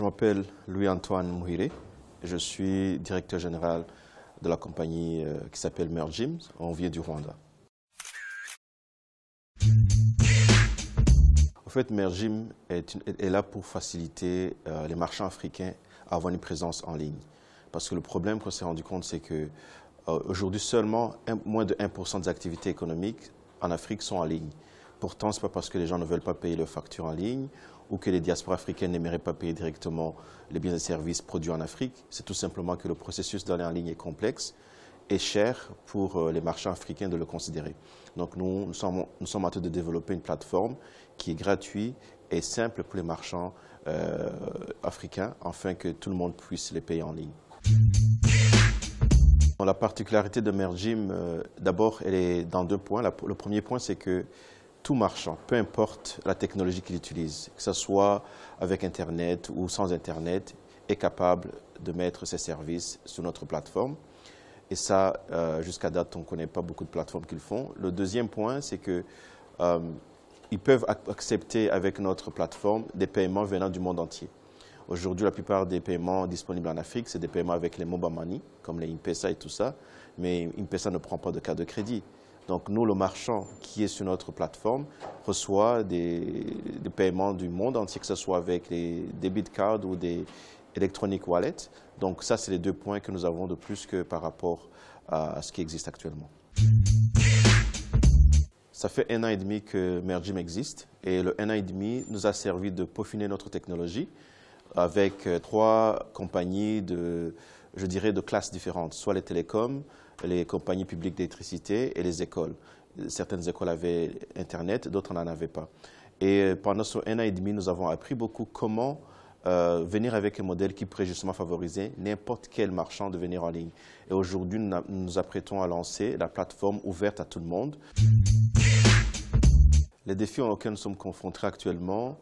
Je m'appelle Louis-Antoine Mouhiré. Je suis directeur général de la compagnie qui s'appelle Mergim. On vient du Rwanda. En fait, Mergim est là pour faciliter les marchands africains à avoir une présence en ligne. Parce que le problème qu'on s'est rendu compte, c'est que aujourd'hui, seulement moins de 1% des activités économiques en Afrique sont en ligne. Pourtant, ce n'est pas parce que les gens ne veulent pas payer leurs factures en ligne ou que les diasporas africaines n'aimeraient pas payer directement les biens et services produits en Afrique. C'est tout simplement que le processus d'aller en ligne est complexe et cher pour les marchands africains de le considérer. Donc nous sommes en train de développer une plateforme qui est gratuite et simple pour les marchands africains afin que tout le monde puisse les payer en ligne. La particularité de Mergim, d'abord, elle est dans deux points. Le premier point, c'est que tout marchand, peu importe la technologie qu'il utilise, que ce soit avec Internet ou sans Internet, est capable de mettre ses services sur notre plateforme. Et ça, jusqu'à date, on ne connaît pas beaucoup de plateformes qui le font. Le deuxième point, c'est qu'ils peuvent accepter avec notre plateforme des paiements venant du monde entier. Aujourd'hui, la plupart des paiements disponibles en Afrique, c'est des paiements avec les mobile money, comme les M-Pesa et tout ça, mais M-Pesa ne prend pas de carte de crédit. Donc nous, le marchand qui est sur notre plateforme, reçoit des paiements du monde entier, que ce soit avec les debit cards ou des electronic wallets. Donc ça, c'est les deux points que nous avons de plus que par rapport à ce qui existe actuellement. Ça fait 1 an et demi que Mergim existe et le 1 an et demi nous a servi de peaufiner notre technologie avec 3 compagnies je dirais, de classes différentes, soit les télécoms, les compagnies publiques d'électricité et les écoles. Certaines écoles avaient Internet, d'autres n'en avaient pas. Et pendant ce 1 an et demi, nous avons appris beaucoup comment venir avec un modèle qui pourrait justement favoriser n'importe quel marchand de venir en ligne. Et aujourd'hui, nous nous apprêtons à lancer la plateforme ouverte à tout le monde. Les défis auxquels nous sommes confrontés actuellement,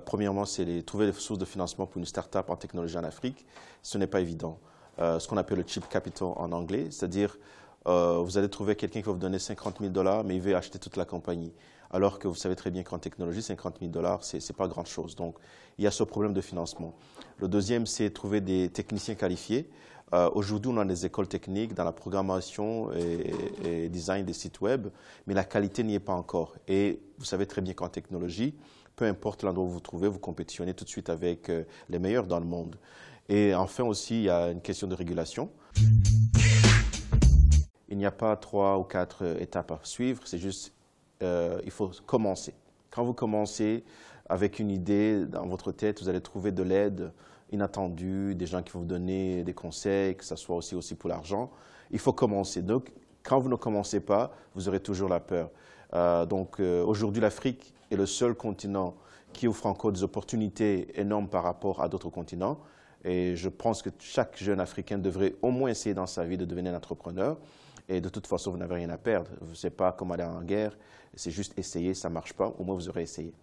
premièrement, c'est trouver des sources de financement pour une start-up en technologie en Afrique. Ce n'est pas évident. Ce qu'on appelle le cheap capital en anglais, c'est-à-dire vous allez trouver quelqu'un qui va vous donner 50 000 $, mais il veut acheter toute la compagnie. Alors que vous savez très bien qu'en technologie, 50 000 $, ce n'est pas grand-chose. Donc, il y a ce problème de financement. Le deuxième, c'est trouver des techniciens qualifiés. Aujourd'hui, on a des écoles techniques dans la programmation et design des sites web, mais la qualité n'y est pas encore. Et vous savez très bien qu'en technologie, peu importe l'endroit où vous vous trouvez, vous compétitionnez tout de suite avec les meilleurs dans le monde. Et enfin aussi, il y a une question de régulation. Il n'y a pas 3 ou 4 étapes à suivre, c'est juste, il faut commencer. Quand vous commencez avec une idée dans votre tête, vous allez trouver de l'aide inattendue, des gens qui vont vous donner des conseils, que ce soit aussi pour l'argent. Il faut commencer. Donc, quand vous ne commencez pas, vous aurez toujours la peur. Aujourd'hui, l'Afrique est le seul continent qui offre encore des opportunités énormes par rapport à d'autres continents. Et je pense que chaque jeune Africain devrait au moins essayer dans sa vie de devenir un entrepreneur. Et de toute façon, vous n'avez rien à perdre. Ce n'est pas comme aller en guerre, c'est juste essayer, ça ne marche pas, au moins vous aurez essayé.